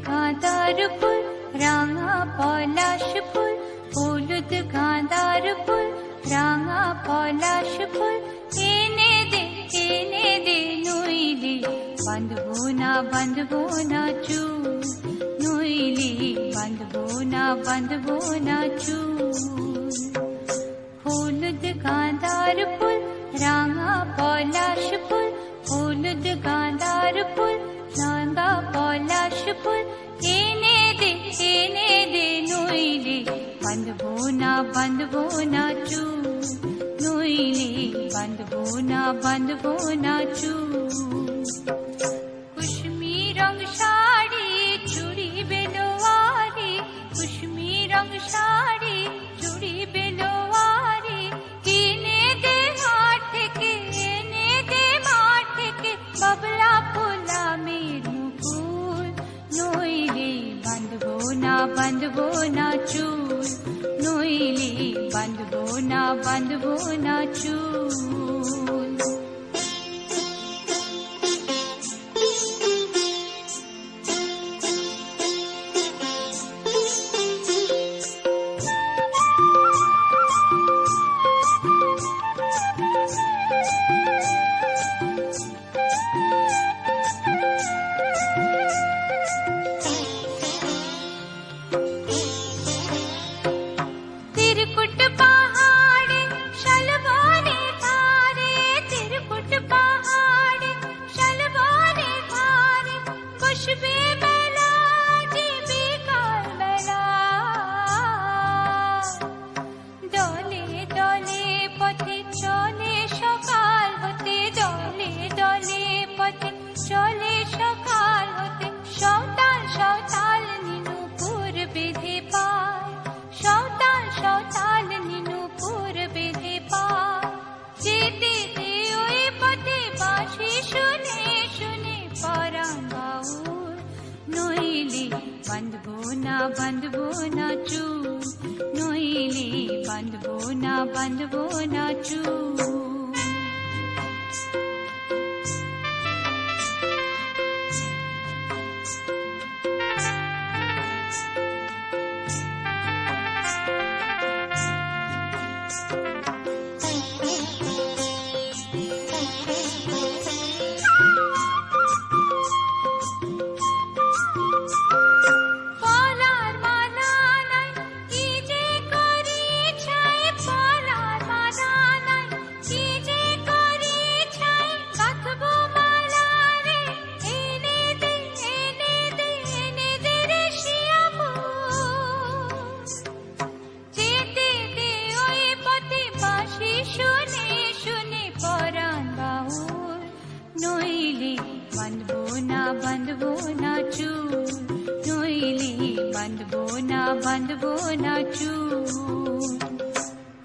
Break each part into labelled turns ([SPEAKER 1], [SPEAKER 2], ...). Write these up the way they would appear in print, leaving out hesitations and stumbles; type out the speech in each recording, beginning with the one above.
[SPEAKER 1] গাঁদার ফুল, রাঙা পলাশ ফুল, হলুদ গাঁদার ফুল, রাঙা পলাশ ফুল, এনে দে নইলে বাঁধবো না চুল, নইলে বাঁধবো না চুল। হলুদ গাঁদার ফুল, রাঙা পলাশ ফুল, হলুদ গাঁদার ফুল, রাঙা পলাশ ফুল, এনে দে নইলে বাঁধবো না চুল, নইলে বাঁধবো না চুল। কুসুমি রং শাড়ি চুড়ি বেলোয়ারি, কুসুমি রং শাড়ি চুড়ি বেলোয়ারি, এনে দে মাঠ থেকে বাবলা ফুলা মের মুকুল, নইলে বাঁধবো না চুল, নইলে বাঁধবো না চুল। तिरकुट पहाड़े शलबोने धारे, तिरकुट पहाड़े शलबोने धारे, खुशबे बेला जीबी काल बेला, दले दले पथे चले सकाल होते, दले दले पथे चले सकाल होते, सौताल नीनुपुर बेधे पाय, सौताल नीनुपुर बेधे पाय, जेते दे ओई पथे बाঁশি শুনে পরাণ বাউল, নইলে বাঁধবো না চুল, নইলে বাঁধবো না চুল। নইলে বাঁধবো না চুল, নইলে বাঁধবো না চুল।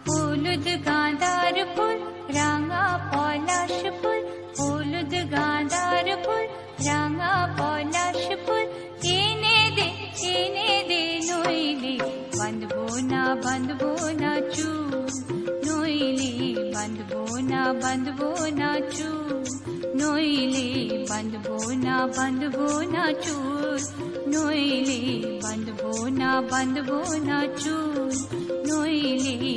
[SPEAKER 1] হলুদ গাঁদার ফুল, রাঙা পলাশ ফুল, হলুদ গাঁদার ফুল, রাঙা পলাশ ফুল, এনে দে নইলে বাঁধবো না চুল, নইলে বাঁধবো না চুল, নইলে বাঁধবো না চুল, নইলে বাঁধবো না চুল, নইলে